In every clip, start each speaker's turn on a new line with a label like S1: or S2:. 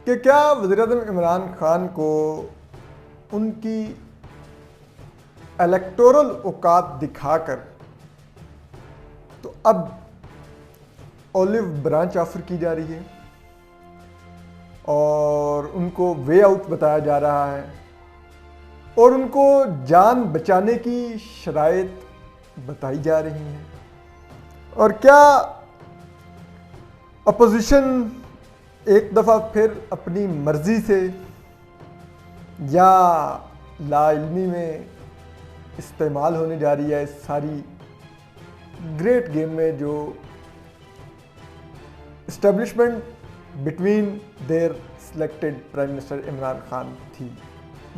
S1: کہ کیا وزیر اعظم عمران خان کو ان کی الیکٹورل اوقات دکھا کر تو اب اولیو برانچ آفر کی جا رہی ہے اور ان کو وے آؤٹ بتایا جا رہا ہے اور ان کو جان بچانے کی شرائط بتائی جا رہی ہیں؟ اور کیا اپوزیشن ایک دفعہ پھر اپنی مرضی سے یا لا علمی میں استعمال ہونے جا رہی ہے اس ساری گریٹ گیم میں جو establishment between their selected prime minister Imran Khan تھی؟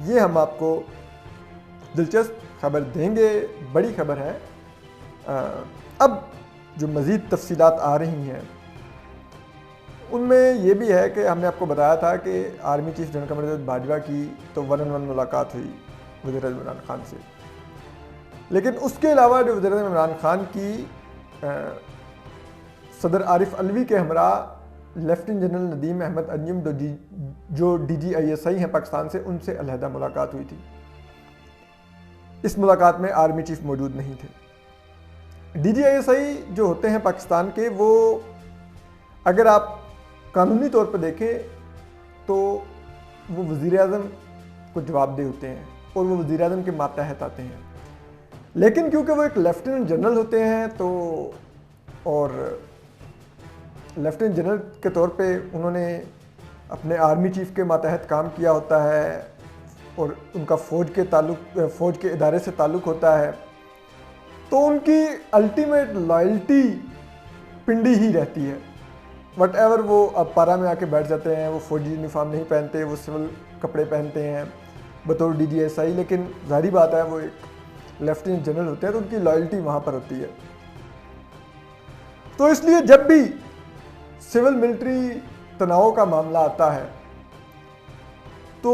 S1: یہ ہم آپ کو دلچسپ خبر دیں گے، بڑی خبر ہے۔ اب جو مزید تفصیلات آ رہی ہیں ان میں یہ بھی ہے کہ ہم نے آپ کو بتایا تھا کہ army chief general Qamar Javed Bajwa کی تو 1-on-1 ملاقات ہوئی وزیر اعظم عمران خان سے، لیکن اس کے علاوہ جو وزیر اعظم عمران خان کی صدر عارف علوی کے ہمراہ لیفٹیننٹ جنرل ندیم احمد انجم جو ڈی جی آئی ایس آئی ہیں پاکستان سے، ان سے علیحدہ ملاقات ہوئی تھی۔ اس ملاقات میں آرمی چیف موجود نہیں تھے۔ ڈی جی آئی ایس آئی جو ہوتے ہیں پاکستان کے، وہ اگر آپ قانونی طور پر دیکھیں تو وہ وزیر اعظم کو جواب دہ ہوتے ہیں اور وہ وزیر اعظم کے ماتحت آتے ہیں، لیکن کیونکہ وہ ایک لیفٹیننٹ جنرل ہوتے ہیں تو اور لیفٹیننٹ جنرل کے طور پہ انہوں نے اپنے آرمی چیف کے ماتحت کام کیا ہوتا ہے اور ان کا فوج کے ادارے سے تعلق ہوتا ہے، تو ان کی الٹیمیٹ لائلٹی پنڈی ہی رہتی ہے۔ وٹ ایور وہ اب پارا میں آ کے بیٹھ جاتے ہیں، وہ فوجی یونیفارم نہیں پہنتے، وہ سول کپڑے پہنتے ہیں بطور ڈی جی ایس آئی، لیکن ظاہری بات ہے وہ ایک لیفٹیننٹ جنرل ہوتے ہیں تو ان کی لائلٹی وہاں پر ہوتی ہے۔ تو اس لیے جب بھی سول ملٹری تناؤ کا معاملہ آتا ہے تو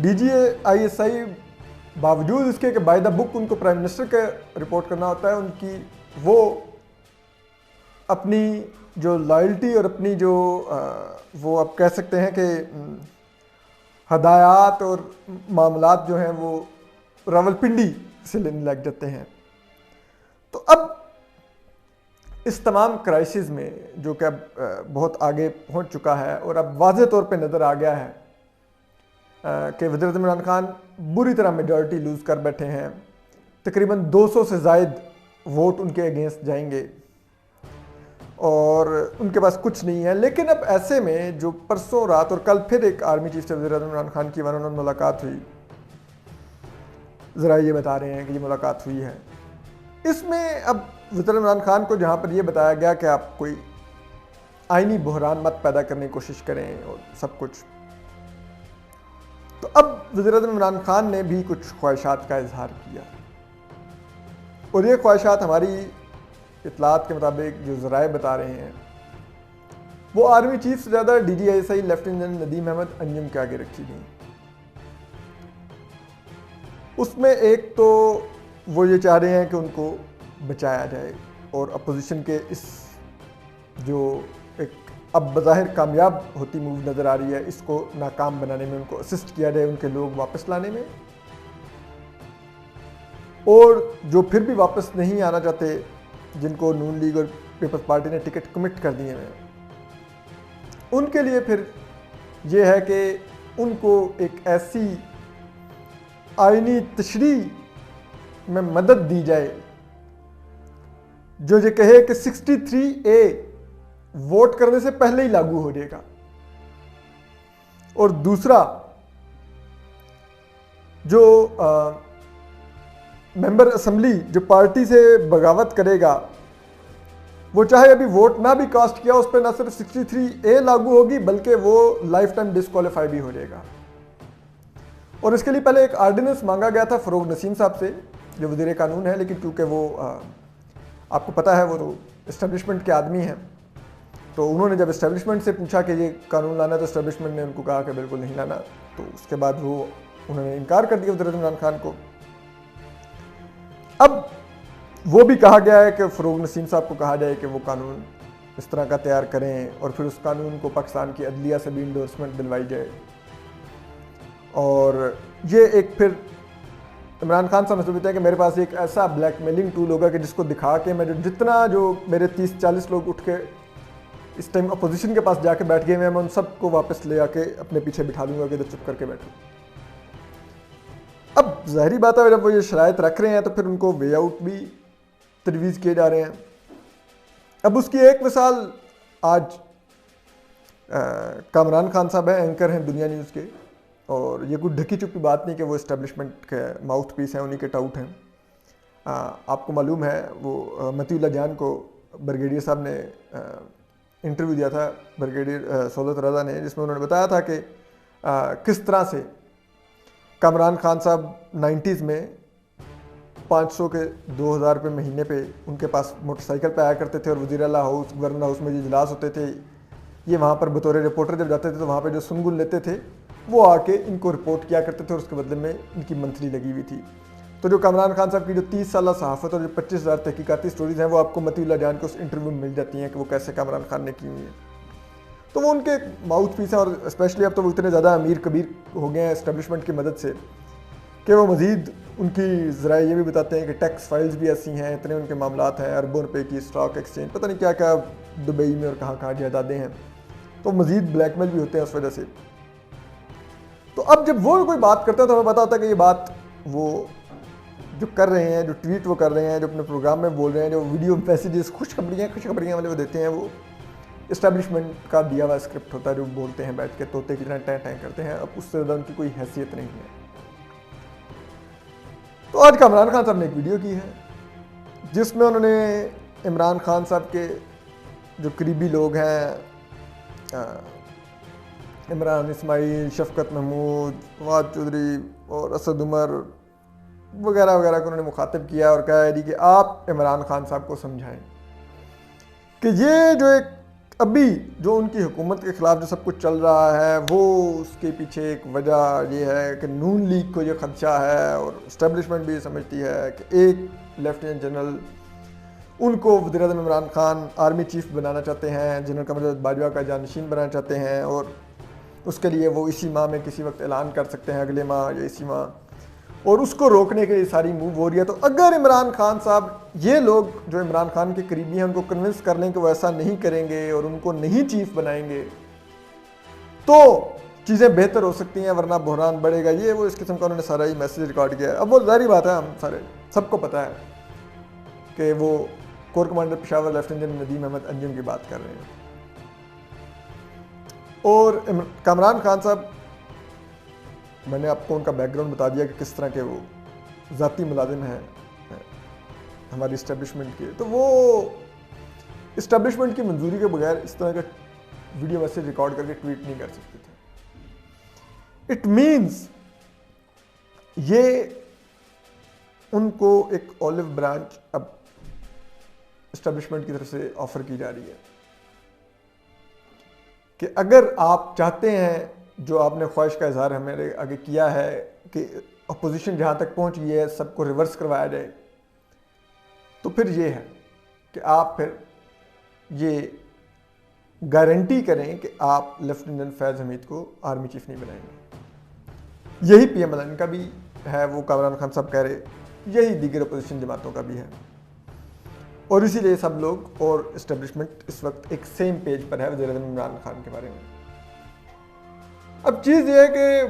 S1: ڈی جی آئی ایس آئی باوجود اس کے کہ بائی دا بک ان کو پرائم منسٹر کے رپورٹ کرنا ہوتا ہے، ان کی وہ اپنی جو لائلٹی اور اپنی جو وہ آپ کہہ سکتے ہیں کہ ہدایات اور معاملات جو ہیں وہ راولپنڈی سے لینے لگ جاتے ہیں۔ تو اب اس تمام کرائسس میں جو کہ اب بہت آگے پہنچ چکا ہے اور اب واضح طور پہ نظر آ گیا ہے کہ وزیر اعظم عمران خان بری طرح میجورٹی لوز کر بیٹھے ہیں، تقریباً 200 سے زائد ووٹ ان کے اگینسٹ جائیں گے اور ان کے پاس کچھ نہیں ہے۔ لیکن اب ایسے میں جو پرسوں رات اور کل پھر ایک آرمی چیف سے وزیر اعظم عمران خان کی 1-on-1 ملاقات ہوئی، ذرائع یہ بتا رہے ہیں کہ یہ ملاقات ہوئی ہے، اس میں اب وزیر عمران خان کو جہاں پر یہ بتایا گیا کہ آپ کوئی آئینی بحران مت پیدا کرنے کی کوشش کریں اور سب کچھ، تو اب وزیر اعظم عمران خان نے بھی کچھ خواہشات کا اظہار کیا اور یہ خواہشات ہماری اطلاعات کے مطابق جو ذرائع بتا رہے ہیں وہ آرمی چیف سے زیادہ D G I S I lieutenant general Nadeem Ahmed Anjum کے آگے رکھی گئی۔ اس میں ایک تو وہ یہ چاہ رہے ہیں کہ ان کو بچایا جائے اور اپوزیشن کے اس جو ایک اب بظاہر کامیاب ہوتی موو نظر آ رہی ہے، اس کو ناکام بنانے میں ان کو اسسٹ کیا جائے، ان کے لوگ واپس لانے میں، اور جو پھر بھی واپس نہیں آنا چاہتے جن کو نون لیگ اور پیپلز پارٹی نے ٹکٹ کمٹ کر دیے ہیں، ان کے لیے پھر یہ ہے کہ ان کو ایک ایسی آئینی تشریح میں مدد دی جائے جو یہ کہے کہ 63A ووٹ کرنے سے پہلے ہی لاگو ہو جائے گا، اور دوسرا جو ممبر اسمبلی جو پارٹی سے بغاوت کرے گا، وہ چاہے ابھی ووٹ نہ بھی کاسٹ کیا، اس پہ نہ صرف 63A لاگو ہوگی بلکہ وہ لائف ٹائم ڈسکوالیفائی بھی ہو جائے گا۔ اور اس کے لیے پہلے ایک آرڈیننس مانگا گیا تھا فروغ نسیم صاحب سے جو وزیر قانون ہے، لیکن کیونکہ وہ آپ کو پتہ ہے وہ اسٹیبلشمنٹ کے آدمی ہیں، تو انہوں نے جب اسٹیبلشمنٹ سے پوچھا کہ یہ قانون لانا تو اسٹیبلشمنٹ نے ان کو کہا کہ بالکل نہیں لانا، تو اس کے بعد انہوں نے انکار کر دیا وزیر اعظم عمران خان کو۔ اب وہ بھی کہا گیا ہے کہ فروغ نسیم صاحب کو کہا جائے کہ وہ قانون اس طرح کا تیار کریں اور پھر اس قانون کو پاکستان کی عدلیہ سے بھی انڈورسمنٹ دلوائی جائے. اور یہ ایک پھر عمران خان صاحب سمجھتے ہیں کہ میرے پاس ایک ایسا بلیک میلنگ ٹول ہوگا کہ جس کو دکھا کے میں جو میرے 30-40 لوگ اٹھ کے اس ٹائم اپوزیشن کے پاس جا کے بیٹھ گئے میں ان سب کو واپس لے آ کے اپنے پیچھے بٹھا لوں گا کہ ادھر چپ کر کے بیٹھو. اب ظاہری بات ہے جب وہ یہ شرائط رکھ رہے ہیں تو پھر ان کو وے آؤٹ بھی تجویز کیے جا رہے ہیں. اب اس کی ایک مثال آج کامران خان صاحب ہیں، اینکر ہیں دنیا نیوز کے، اور یہ کوئی ڈھکی چھپی بات نہیں کہ وہ اسٹیبلشمنٹ کے ماؤتھ پیس ہیں، انہی کے ٹاؤٹ ہیں. آپ کو معلوم ہے وہ متی اللہ جان کو بریگیڈیئر صاحب نے انٹرویو دیا تھا، بریگیڈیئر سہولت رضا نے، جس میں انہوں نے بتایا تھا کہ کس طرح سے کامران خان صاحب 90s میں 500 کے 2000 روپے مہینے پہ ان کے پاس موٹر سائیکل پہ آیا کرتے تھے، اور وزیر اعلیٰ ہاؤس، گورنر ہاؤس میں جو اجلاس ہوتے تھے یہ وہاں پر بطور رپورٹر جب جاتے تھے تو وہاں پہ جو سنگل لیتے تھے وہ آ کے ان کو رپورٹ کیا کرتے تھے، اور اس کے بدلے میں ان کی منتھلی لگی ہوئی تھی. تو جو کامران خان صاحب کی جو 30 سالہ صحافت اور جو 25,000 تحقیقاتی سٹوریز ہیں وہ آپ کو متی اللہ جان کو اس انٹرویو میں مل جاتی ہیں کہ وہ کیسے کامران خان نے کی ہوئی ہیں. تو وہ ان کے ماؤتھ پیس ہیں، اور اسپیشلی اب تو وہ اتنے زیادہ امیر کبیر ہو گئے ہیں اسٹیبلشمنٹ کی مدد سے کہ وہ مزید ان کی ذرائع یہ بھی بتاتے ہیں کہ ٹیکس فائلز بھی ایسی ہیں، اتنے ان کے معاملات ہیں، اربوں روپے کی اسٹاک ایکسچینج، پتہ نہیں کیا کیا دبئی میں اور کہاں کہاں جائیدادیں ہیں. تو مزید بلیک میل بھی ہوتے ہیں اس وجہ سے. تو اب جب وہ کوئی بات کرتا ہے تو ہمیں پتا ہوتا ہے کہ یہ بات وہ جو کر رہے ہیں، جو ٹویٹ وہ کر رہے ہیں، جو اپنے پروگرام میں بول رہے ہیں، جو ویڈیو میسیجز خوشخبریاں والے وہ دیتے ہیں، وہ اسٹیبلشمنٹ کا دیا ہوا اسکرپٹ ہوتا ہے جو بولتے ہیں بیٹھ کے طوطے کی طرح ٹیں ٹیں کرتے ہیں. اب اس سے زیادہ ان کی کوئی حیثیت نہیں ہے. تو آج کامران خان صاحب نے ایک ویڈیو کی ہے جس میں انہوں نے عمران خان صاحب کے جو قریبی لوگ ہیں، عمران اسماعیل، شفقت محمود، فواد چودھری اور اسد عمر وغیرہ وغیرہ کو انہوں نے مخاطب کیا اور کہا ہے کہ آپ عمران خان صاحب کو سمجھائیں کہ یہ جو ایک ابھی جو ان کی حکومت کے خلاف جو سب کچھ چل رہا ہے وہ اس کے پیچھے ایک وجہ یہ ہے کہ نون لیگ کو یہ خدشہ ہے، اور اسٹیبلشمنٹ بھی یہ سمجھتی ہے کہ ایک لیفٹیننٹ جنرل ان کو وزیر اعظم عمران خان آرمی چیف بنانا چاہتے ہیں، جنرل قمر باجوہ کا جانشین بنانا چاہتے ہیں، اور اس کے لیے وہ اسی ماہ میں کسی وقت اعلان کر سکتے ہیں، اگلے ماہ یا اسی ماہ، اور اس کو روکنے کے لیے ساری موو ہو رہی ہے. تو اگر عمران خان صاحب یہ لوگ جو عمران خان کے قریبی ہیں ان کو کنونس کر لیں کہ وہ ایسا نہیں کریں گے اور ان کو نہیں چیف بنائیں گے تو چیزیں بہتر ہو سکتی ہیں، ورنہ بحران بڑھے گا. یہ وہ اس قسم کا انہوں نے سارا ہی میسیج ریکارڈ کیا ہے. اب وہ ظاہری بات ہے، ہم سارے سب کو پتہ ہے کہ وہ corps commander Peshawar lieutenant general Nadeem Ahmed Anjum کی بات کر رہے ہیں. اور کامران خان صاحب، میں نے آپ کو ان کا بیک گراؤنڈ بتا دیا کہ کس طرح کے وہ ذاتی ملازم ہیں ہماری اسٹیبلشمنٹ کے. تو وہ اسٹیبلشمنٹ کی منظوری کے بغیر اس طرح کا ویڈیو میسیج ریکارڈ کر کے ٹویٹ نہیں کر سکتے تھے. اٹ مینز یہ ان کو ایک اولیو برانچ اب اسٹیبلشمنٹ کی طرف سے آفر کی جا رہی ہے کہ اگر آپ چاہتے ہیں، جو آپ نے خواہش کا اظہار ہمارے آگے کیا ہے کہ اپوزیشن جہاں تک پہنچ گئی ہے سب کو ریورس کروایا جائے، تو پھر یہ ہے کہ آپ پھر یہ گارنٹی کریں کہ آپ لیفٹیننٹ جنرل فیض حمید کو آرمی چیف نہیں بنائیں گے. یہی پی ایم ایل این کا بھی ہے، وہ کامران خان صاحب کہہ رہے، یہی دیگر اپوزیشن جماعتوں کا بھی ہے، اور اسی لیے سب لوگ اور اسٹیبلشمنٹ اس وقت ایک سیم پیج پر ہے وزیر اعظم عمران خان کے بارے میں. اب چیز یہ ہے کہ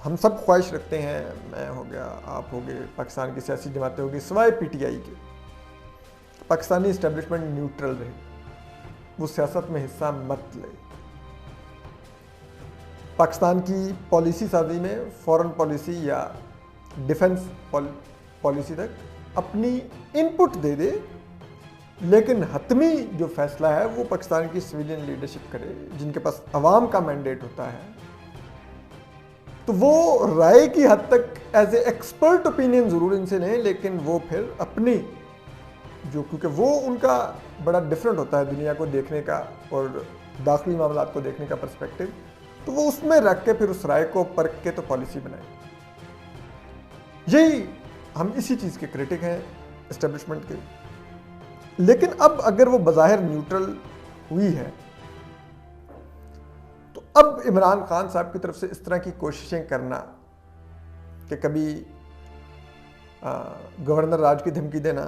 S1: ہم سب خواہش رکھتے ہیں، میں ہو گیا، آپ ہو گئے، پاکستان کی سیاسی جماعتیں ہوگی سوائے پی ٹی آئی کے، پاکستانی اسٹیبلشمنٹ نیوٹرل رہے، وہ سیاست میں حصہ مت لے. پاکستان کی پالیسی سازی میں فورن پالیسی یا ڈیفنس پالیسی تک اپنی انپٹ دے دے، لیکن حتمی جو فیصلہ ہے وہ پاکستان کی سویلین لیڈرشپ کرے، جن کے پاس عوام کا مینڈیٹ ہوتا ہے. تو وہ رائے کی حد تک ایز اے ایکسپرٹ اوپینین ضرور ان سے لیں، لیکن وہ پھر اپنی جو، کیونکہ وہ ان کا بڑا ڈفرینٹ ہوتا ہے دنیا کو دیکھنے کا اور داخلی معاملات کو دیکھنے کا پرسپیکٹو، تو وہ اس میں رکھ کے پھر اس رائے کو پرکھ کے تو پالیسی بنائیں. یہی ہم اسی چیز کے کرٹک ہیں اسٹیبلشمنٹ کے. لیکن اب اگر وہ بظاہر نیوٹرل ہوئی ہے تو اب عمران خان صاحب کی طرف سے اس طرح کی کوششیں کرنا کہ کبھی گورنر راج کی دھمکی دینا،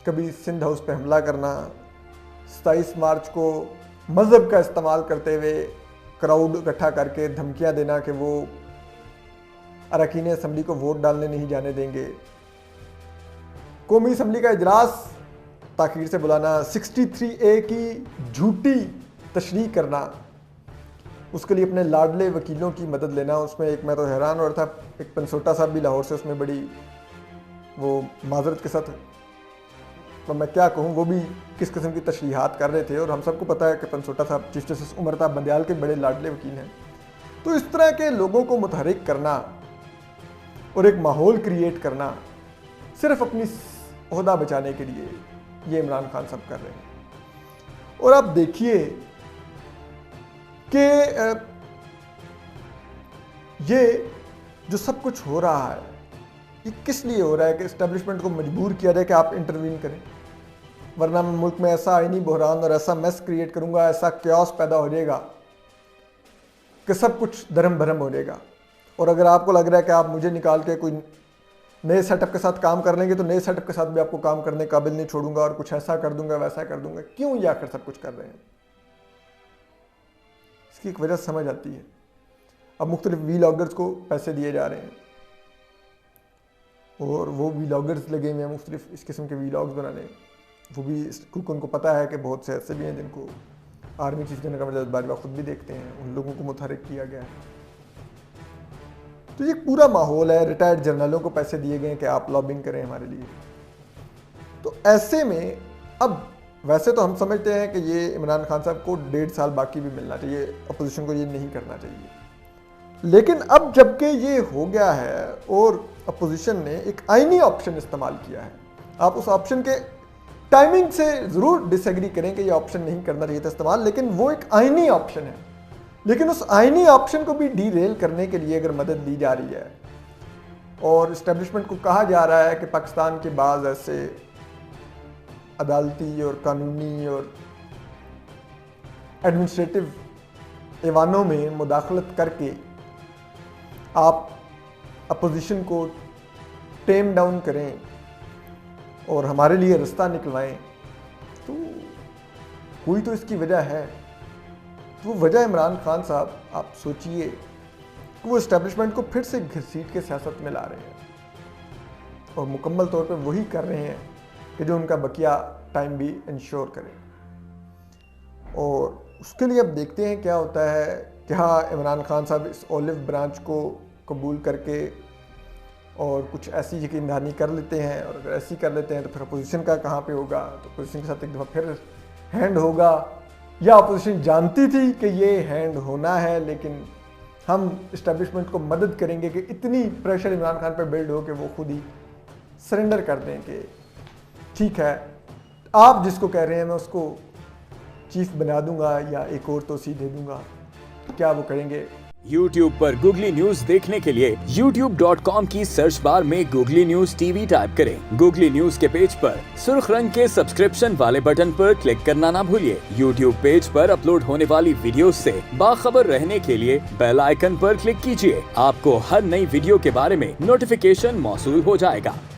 S1: کبھی سندھ ہاؤس پہ حملہ کرنا، 27 مارچ کو مذہب کا استعمال کرتے ہوئے کراؤڈ اکٹھا کر کے دھمکیاں دینا کہ وہ اراکین اسمبلی کو ووٹ ڈالنے نہیں جانے دیں گے، قومی اسمبلی کا اجلاس تاخیر سے بلانا، 63A کی جھوٹی تشریح کرنا، اس کے لیے اپنے لاڈلے وکیلوں کی مدد لینا۔ اس میں ایک میں تو حیران ہو رہا تھا، ایک پنسوٹا صاحب بھی لاہور سے اس میں بڑی وہ معذرت کے ساتھ، تو میں کیا کہوں، وہ بھی کس قسم کی تشریحات کر رہے تھے، اور ہم سب کو پتہ ہے کہ پنسوٹا صاحب چیف جسٹس عمرتا بندیال کے بڑے لاڈلے وکیل ہیں۔ تو اس طرح کے لوگوں کو متحرک کرنا اور ایک ماحول کریٹ کرنا صرف اپنی عہدہ بچانے کے لیے یہ عمران خان صاحب کر رہے ہیں۔ اور آپ دیکھیے کہ یہ جو سب کچھ ہو رہا ہے یہ کس لیے ہو رہا ہے کہ اسٹیبلشمنٹ کو مجبور کیا جائے کہ آپ انٹروین کریں، ورنہ میں ملک میں ایسا آئینی بحران اور ایسا میس کریٹ کروں گا، ایسا کیوس پیدا ہو جائے گا کہ سب کچھ درہم بھرم ہو جائے گا۔ اور اگر آپ کو لگ رہا ہے کہ آپ مجھے نکال کے کوئی نئے سیٹ اپ کے ساتھ کام کر لیں گے تو نئے سیٹ اپ کے ساتھ بھی آپ کو کام کرنے قابل نہیں چھوڑوں گا، اور کچھ ایسا کر دوں گا ویسا کر دوں گا۔ کیوں یہ آخر سب کچھ کر رہے ہیں؟ اس کی ایک وجہ سمجھ آتی ہے۔ اب مختلف ویلاگرز کو پیسے دیے جا رہے ہیں اور وہ ویلاگرز لگے ہوئے ہیں مختلف اس قسم کے ویلاگز بنانے، وہ بھی کیونکہ ان کو پتہ ہے کہ بہت سے ایسے بھی ہیں جن کو army chief general Qamar Javed Bajwa خود بھی دیکھتے ہیں، ان لوگوں کو متحرک کیا گیا ہے۔ تو یہ پورا ماحول ہے، ریٹائرڈ جرنلوں کو پیسے دیے گئے ہیں کہ آپ لابنگ کریں ہمارے لیے۔ تو ایسے میں اب ویسے تو ہم سمجھتے ہیں کہ یہ عمران خان صاحب کو 1.5 سال باقی بھی ملنا چاہیے، اپوزیشن کو یہ نہیں کرنا چاہیے، لیکن اب جب کہ یہ ہو گیا ہے اور اپوزیشن نے ایک آئینی آپشن استعمال کیا ہے، آپ اس آپشن کے ٹائمنگ سے ضرور ڈس ایگری کریں کہ یہ آپشن نہیں کرنا چاہیے تھا استعمال، لیکن وہ ایک آئینی آپشن ہے، لیکن اس آئینی آپشن کو بھی ڈی ریل کرنے کے لیے اگر مدد دی جا رہی ہے اور اسٹیبلشمنٹ کو کہا جا رہا ہے کہ پاکستان کے بعض ایسے عدالتی اور قانونی اور ایڈمنسٹریٹو ایوانوں میں مداخلت کر کے آپ اپوزیشن کو ٹیم ڈاؤن کریں اور ہمارے لیے رستہ نکلوائیں، تو کوئی تو اس کی وجہ ہے۔ تو وہ وجہ عمران خان صاحب آپ سوچئے کہ وہ اسٹیبلشمنٹ کو پھر سے گھسیٹ کے سیاست میں لا رہے ہیں اور مکمل طور پہ وہی کر رہے ہیں کہ جو ان کا بقیہ ٹائم بھی انشور کرے۔ اور اس کے لیے اب دیکھتے ہیں کیا ہوتا ہے کہ ہاں عمران خان صاحب اس اولیو برانچ کو قبول کر کے اور کچھ ایسی یقین دہانی کر لیتے ہیں، اور اگر ایسی کر لیتے ہیں تو پھر اپوزیشن کا کہاں پہ ہوگا؟ تو اپوزیشن کے ساتھ ایک دفعہ پھر ہینڈ ہوگا، یا اپوزیشن جانتی تھی کہ یہ ہینڈ ہونا ہے لیکن ہم اسٹیبلشمنٹ کو مدد کریں گے کہ اتنی پریشر عمران خان پہ بلڈ ہو کہ وہ خود ہی سرنڈر کر دیں کہ ٹھیک ہے آپ جس کو کہہ رہے ہیں میں اس کو چیف بنا دوں گا یا ایک اور توسیع دے دوں گا۔ کیا وہ کریں گے؟
S2: YouTube پر گوگلی نیوز دیکھنے کے لیے youtube.com کی سرچ بار میں googly news T V type کریں۔ گوگلی نیوز کے پیج پر سرخ رنگ کے سبسکرپشن والے بٹن پر کلک کرنا نہ بھولیے۔ YouTube پیج پر اپلوڈ ہونے والی ویڈیوز سے باخبر رہنے کے لیے بیل آئیکن پر کلک کیجیے۔ آپ کو ہر نئی ویڈیو کے بارے میں نوٹیفیکیشن موصول ہو جائے گا۔